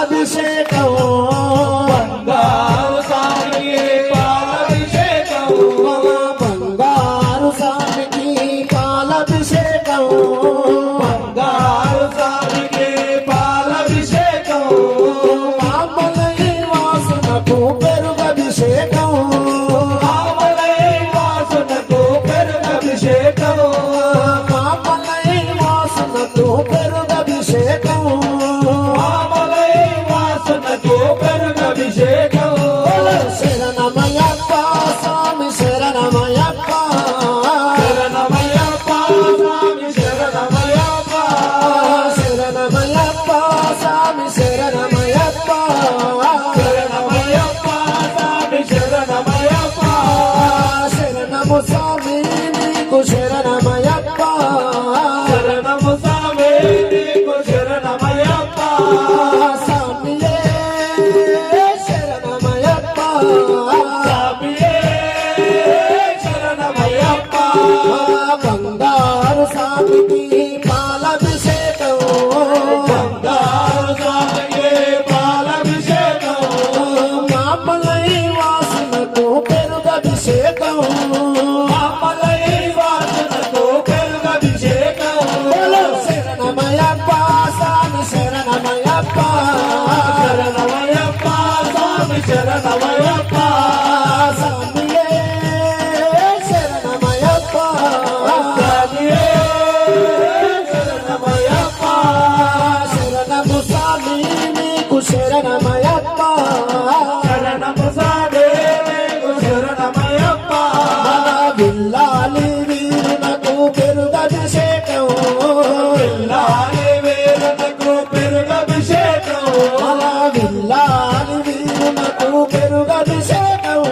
పాలభిషేకం బంగారు స్వామికి పాలభిషేకం బంగారు స్వామికి పాలభిషేకం బంగారు స్వామికి పాలభిషేకం మామలై వాసునకు పెరుగభిషేకం మామలై వాసునకు పెరుగభిషేకం మామలై వాసునకు పెరుగభిషేకం మామలై వాసునకు పెరుగభిషేకం శరణమయ్యప్ప స్వామి శరణమయ్యప్ప శరణమయ్యప్ప స్వామి శరణమయ్యప్ప శరణమయ్యప్ప స్వామి శరణమయ్యప్ప శరణమయ్యప్ప స్వామి శరణమయ్యప్ప శరణము స్వామి నీకు శరణమయ్యప్ప శరణము స్వామి నీకు శరణమయ్యప్ప స్వామియే శరణమయ్యప్ప స్వామియే శరణమయ్యప్ప బంగారు స్వామికి పాలభిషేకం బంగారు స్వామికి పాలభిషేకం మామలై వాసునకు పెరుగభిషేకం మామలై వాసునకు పెరుగభిషేకం శరణమయ్యప్ప స్వామి శరణమయ్యప్ప శరణమయ్యప్ప స్వామి శరణమయ్యప్ప స్వామియే శరణమయ్యప్ప స్వామియే శరణమయ్యప్ప శరణము స్వామి నీకు శరణమయ్యప్ప శరణము స్వామి నీకు శరణమయ్యప్ప మన విల్లాలి వీరునకు పెరుగభిషేకం పిల్లాలి వీరునకు పెరుగభిషేకం మన విల్లాలి వీరునకు పెరుగభిషేకం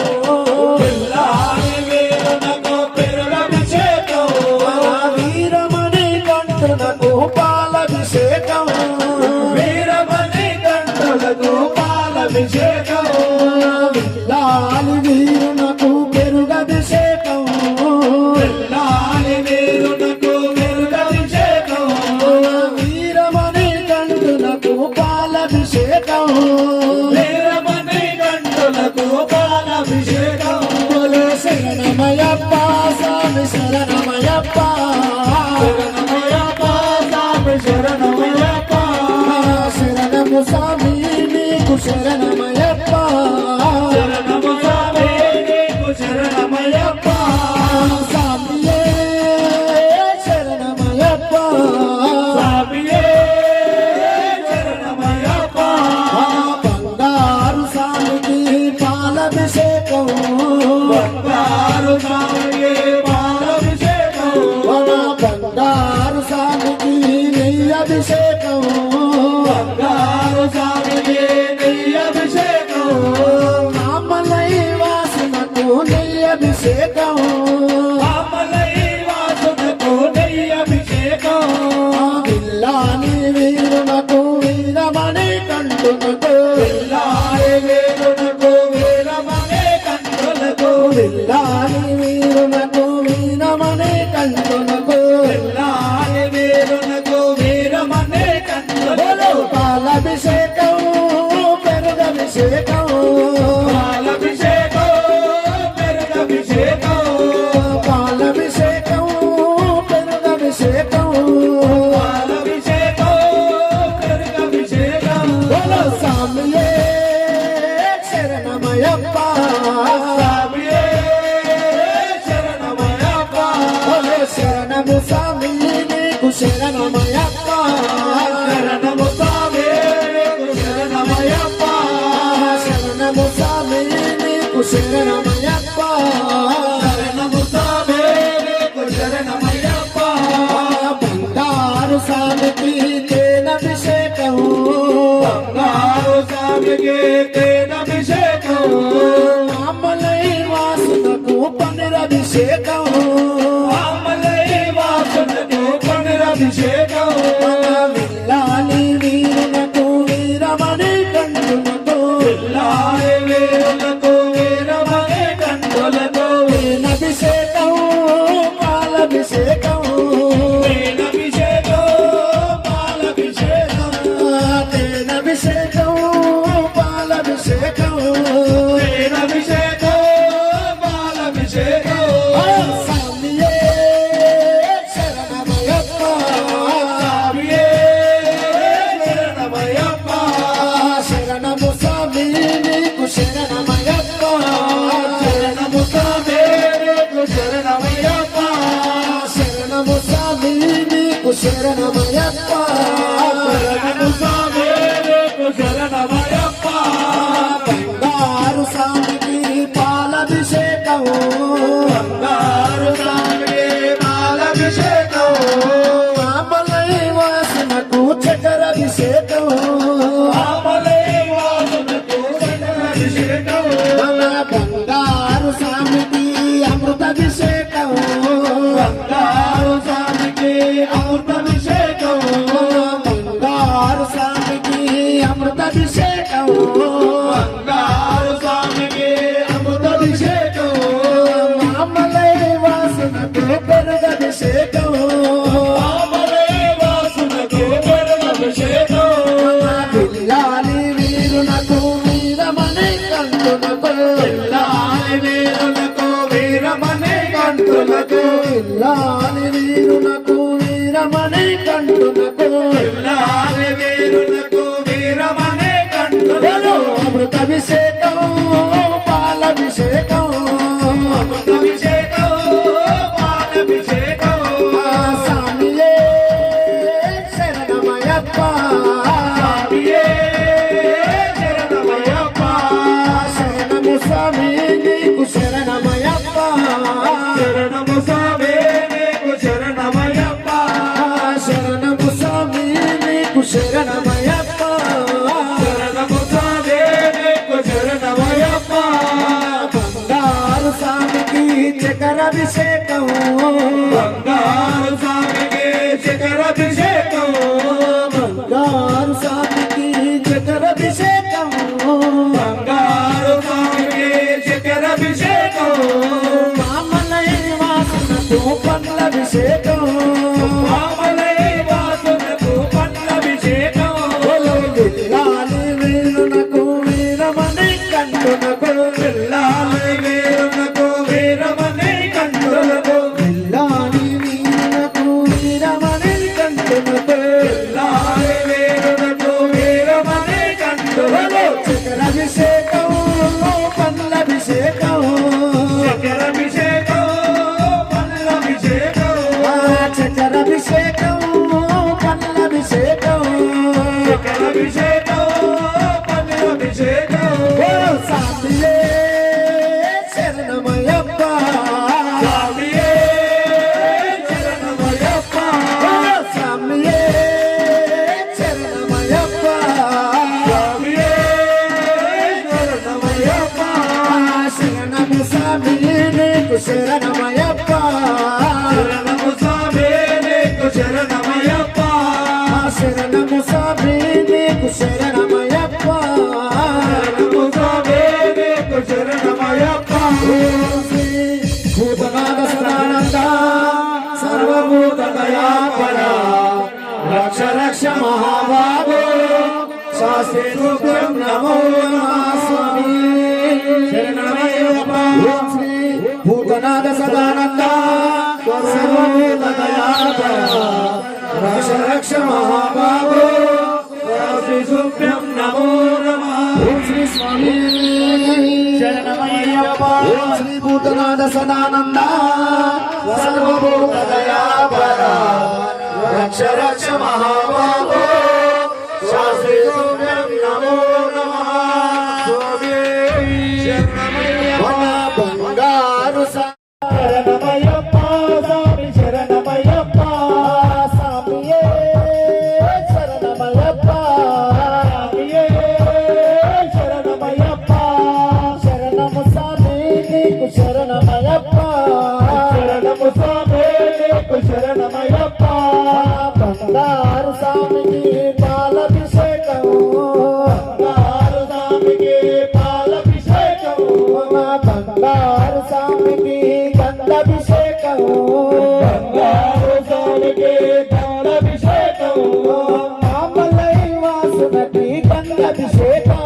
పిల్లాలి వీరునకు పెరుగభిషేకం మన వీరమణి కంటునకు పాలభిషేకం వీరమణి కంఠులకు పాలభిషేకం విల్లాలి వీరునకు పెరుగభిషేకం పిల్లాలి వీరునకు పెరుగభిషేకం వీరమణి కంటునకు పాలభిషేకం వీరమణి కంఠులకు పాలభిషేకం శరణమయ్యప్ప స్వామి శరణమయ్యప్ప శరణమయ్యప్ప స్వామి శరణమయ్యప్ప శరణము స్వామి నీకు శరణమయ్యప్ప శరణము స్వామి నీకు శరణమయ్యప్ప స్వామియే శరణమయ్యప్ప స్వామియే శరణమయ్యప్ప బంగారు స్వామికి పాలభిషేకం బంగారు స్వామికి పాలభిషేకం మన బంగారు స్వామికి నెయ్యి అభిషేకం బంగారు స్వామికి నెయ్యి అభిషేకం మామలై వాసునకు నెయ్యి అభిషేకం మామలై వాసునకు నెయ్యి అభిషేకం విల్లాని వీరునకు వీరమణి కంటునకు పిల్లాలి వీరునకు వీరమణి కంఠులకు విల్లాని వీరునకు వీరమణి కంటునకు పిల్లాలి వీరునకు వీరమణి కంఠులకు పాలభిషేకం పెరుగభిషేకం పాలభిషేకం పెరుగభిషేకం పాలభిషేకం పెరుగభిషేకం పాలభిషేకం పెరుగభిషేకం స్వామియే శరణమయ్యప్ప స్వామియే శరణమయ్యప్ప శరణము స్వామి నీకు శరణమయ్యప్ప శరణము స్వామి నీకు శరణమయ్యప్ప శరణము స్వామి నీకు శరణమయ్యప్ప శరణము స్వామి నీకు శరణమయ్యప్ప బంగారు స్వామికి తేనభిషేకం బంగారు స్వామికి తేనభిషేకం మామలై వాసునకు పనిరభిషేకం మామలై వాసునకు పనిరభిషేకం విల్లాలి వీరునకు వీరమణి కంటునకు పిల్లాలి వీరునకు వీరమణి కంఠులకు తేనభిషేకం పాలభిషేకం తేనభిషేకం పాలభిషేకం తేనభిషేకం గండాభిషేకం స్వామియే శరణమయ్యప్ప స్వామియే శరణమయ్యప్ప శరణము స్వామి నీకు శరణమయ్యప్ప శరణము స్వామి నీకు శరణమయ్యప్ప శరణము స్వామి నీకు శరణమయ్యప్ప శరణము స్వామి నీకు శరణమయ్యప్ప బంగారు స్వామికి పాలభిషేకం బంగారు స్వామికి పాలాభిషేకం మామలై వాసనకు చక్రాభిషేకం ఆమలై వాసునకు గండాభిషేకం మన బంగారు స్వామికి అమృతాభిషేకం బంగారు స్వామికి అమృతాభిషేకం బంగారు స్వామికి అమృతాభిషేకం బంగారు స్వామికి అమృతాభిషేకం మామలై వాసనకు పెరుగభిషేకం ఆమలై వాసునకు గండాభిషేకం పిల్లాలి వీరునకు వీరమణి కంటునకు పిల్లాలి వీరులకు వీరమణి కంటులకు పిల్లాలి వీరునకు వీరమణి కంటునకు పిల్లాలి వీరులకు వీరమణి కంటులకు అమృతాభిషేకం పాలభిషేకం అమృతాభిషేకం పాలాభిషేకం స్వామియే శరణమయ్యప్ప స్వామియే శరణమయ్యప్ప శరణము స్వామి నీకు శరణమయ్యప్ప శరణము స్వామి నీకు శరణమయ్యప్ప శరణము స్వామి నీకు శరణమయ్యప్ప శరణము స్వామి నీకు శరణమయ్యప్ప బంగారు స్వామికి చక్రాభిషేకం బంగారు స్వామికి శిఖరాభిషేకం బంగారు స్వామికి చక్రాభిషేకం బంగారు స్వామికి శిఖరాభిషేకం మామలై వాసనకు పండ్లభిషేకం ఆమలై వాసునకు పట్టాభిషేకం పిల్లాలి వీరునకు వీరమణి కంటునకు పిల్లాలి వీరులకు వీరమణి కంటులకు పిల్లాలి వీరునకు వీరమణి కంటునకు పిల్లాలి వీరులకు వీరమణి కంటులకు చక్రాభిషేకం పండ్లభిషేకం శిఖరాభిషేకం పట్టాభిషేకం చక్రాభిషేకం పండ్లభిషేకం శిఖరాభిషేకం పట్టాభిషేకం స్వామియే శరణమయ్యప్ప స్వామియే శరణమయ్యప్ప స్వామియే శరణమయ్యప్ప స్వామియే శరణమయ్యప్ప శరణము స్వామి నీకు శరణమయ్యప్ప శరణము స్వామి నీకు శరణమయ్యప్ప శరణము స్వామి నీకు శరణమయ్యప్ప శరణము స్వామి నీకు శరణమయ్యప్ప శ్రీ భూతనాథ సదానంద సర్వభూత దయాపర రక్ష రక్ష మహాబాబు శాస్త్రి రూపం నమో నమః స్వామి శరణమయ్యప్ప ఓం శ్రీ భూతనాథ సదానంద సర్వభూత దయాపర రక్ష రక్ష మహాబాబు శ్రీ సుభ్యం నమో నమః ఓం శ్రీ స్వామి శరణమయ్యప్ప ఓం శ్రీ భూతనాథ సదానంద సర్వభూత దయాపర రక్ష రక్ష మహాబాబు శాస్త్రి రూపం నమో నమః స్వామి శరణమయ్యప్ప బంగారు శరణమయ్యప్ప స్వామి శరణమయ్యప్ప స్వామియే శరణమయ్యప్ప స్వామియే శరణమయ్యప్ప శరణము స్వామి నీకు శరణమయ్యప్ప శరణము స్వామి నీకు శరణమయ్యప్ప బంగారు స్వామికి పాలభిషేకం బంగారు స్వామికి పాలాభిషేకం బంగారు స్వామికి గంధాభిషేకం బంగారు స్వామికి పాలాభిషేకం మామలై వాసునకి గంధాభిషేకం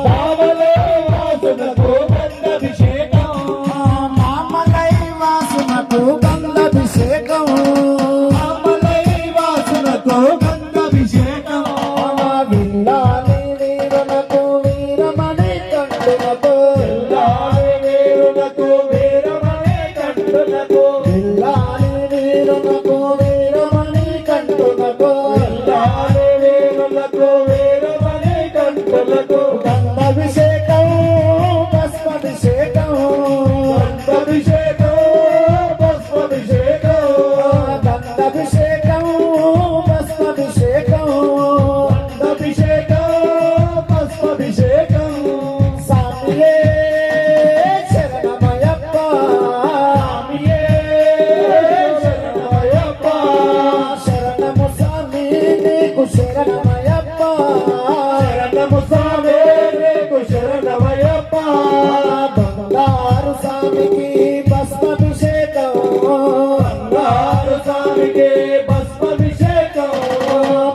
పావలే వాసునకు గంధాభిషేకం మామ వీరునకు పిల్లాని వీరునకు వీరమణి కంటునకు పిల్లాని వీరులకు వీరమణి కంటులకు గంధాభిషేకం భస్మాభిషేకం గంధాభిషేకం భస్మాభిషేకం గంధాభిషేకం భస్మాభిషేకం గంధాభిషేకం భస్మాభిషేకం స్వామియే శరణమయ్యప్ప స్వామియే శరణమయ్యప్ప శరణము స్వామి నీకు శరణమయ్యప్ప శరణము స్వామి నీకు శరణమయ్యప్ప బంగారు స్వామికి భస్మాభిషేకం బంగారు స్వామికి భస్మాభిషేకం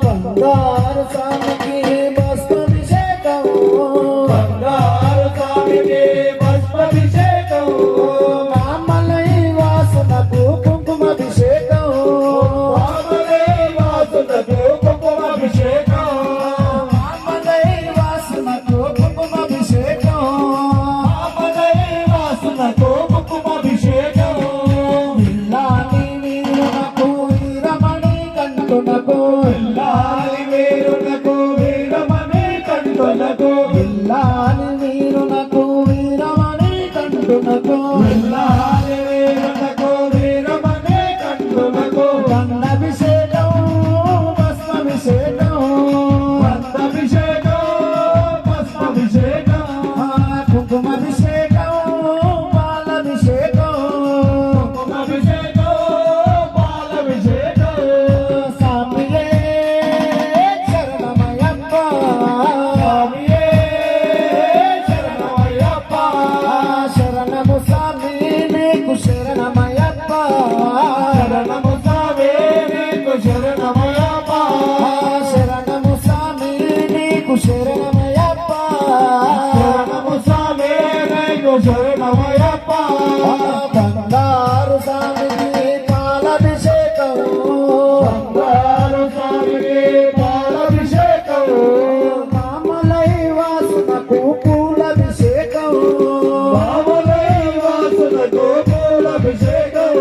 బంగారు స్వామికి భస్మాభిషేకం బంగారు స్వామికి భస్మాభిషేకం మామలై వాసునకు కుంకుమాభిషేకం వామనే వాసునకు కుంకుమాభిషేకం మామలై వాసునకు కుంకుమాభిషేకం వామనే వాసునకు కుంకుమాభిషేకం పిల్లాని వీరునకు వీరమణి కంటునకు పిల్లాని వీరునకు వీరమణి కంటునకు పిల్లాని వీరునకు వీరమణి కంటునకు పిల్లాని వీరునకు వీరమణి కంటునకు గంధాభిషేకం భస్మాభిషేకం గంధాభిషేకం భస్మాభిషేకం కుంకుమాభిషేకం పాలాభిషేకం కుంకుమాభిషేకం పాలాభిషేకం స్వామియే శరణమయ్యప్ప స్వామియే శరణమయ్యప్ప శరణము స్వామి నీకు శరణమయ్యప్ప శరణము స్వామి నీకు శరణమయ్యప్ప శరణము స్వామి నీకు శరణమయ్యప్ప శరణము స్వామి నీకు శరణమయ్యప్ప బంగారు స్వామికి పాలాభిషేకం బంగారు స్వామికి పాలాభిషేకం మామలై వాసునకు పూలాభిషేకం బాబులై వాసునకు పూలాభిషేకం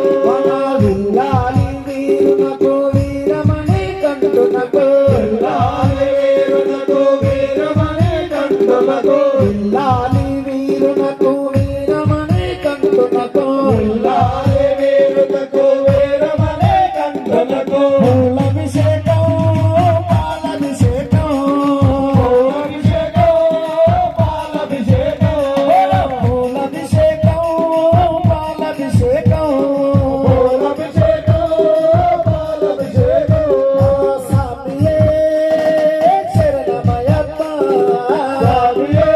విల్లాలి వీరునకు వీరమణి కంటునకు పిల్లాని వీరునకు వీరమణి కంటునకు విల్లాలి వీరునకు వీరమణి కంటునకు పిల్లాని వీరునకు వీరమణి కంటునకు పూలాభిషేకం పాలాభిషేకం పూలాభిషేకం పాలాభిషేకం పూలాభిషేకం పాలాభిషేకం పూలాభిషేకం పాలాభిషేకం స్వామియే శరణమయ్యప్ప స్వామియే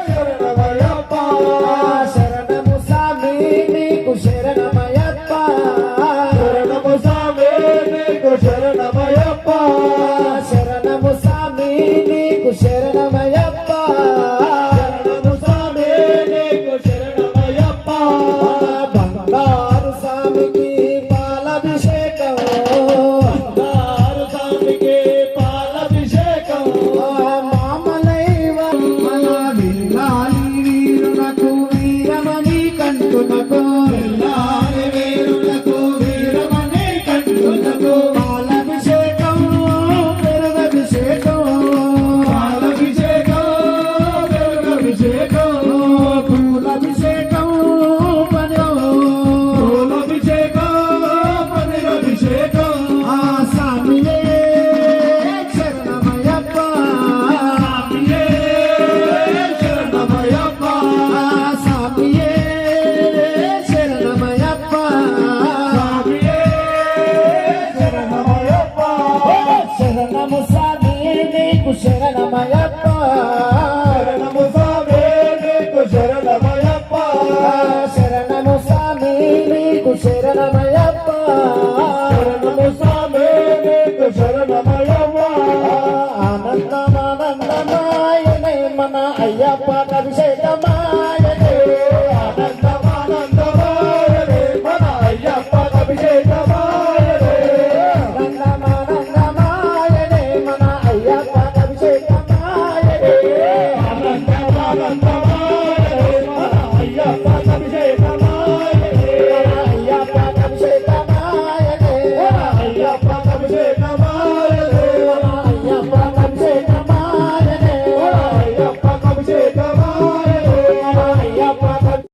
శరణమయ్యప్ప శరణము స్వామి నీకు శరణమయ్యప్ప శరణము స్వామి నీకు శరణమయ్యప్ప శరణము స్వామి నీకు శరణమయ్యప్ప శరణము స్వామి నీకు శరణమయ్యప్ప బంగారు స్వామికి పాలాభిషేకం బంగారు స్వామికి పాలాభిషేకం మామలై మన విల్లాలి వీరునకు వీరమణి కంటునకు పిల్లాని వీరులకు వీరమణి కంటునకు పాలాభిషేకం పెరుగభిషేకం పాలాభిషేకం వెలుగభిషేకం పూలాభిషేకం పూలాభిషేకం పనిరభిషేకం స్వామియే శరణమయ్యప్ప స్వామియే శరణమయ్యప్ప స్వామియే శరణమయ్యప్ప స్వామియే శరణమయ్యప్ప శరణము స్వామి నీకు శరణమయ్యప్ప శరణము స్వామి నీకు శరణమయ్యప్ప శరణము స్వామి నీకు శరణమయ్యప్ప శరణము స్వామి నీకు శరణమయ్యప్ప ఆనందమానందమాయనే మన అయ్యప్ప అభిషేకమాయ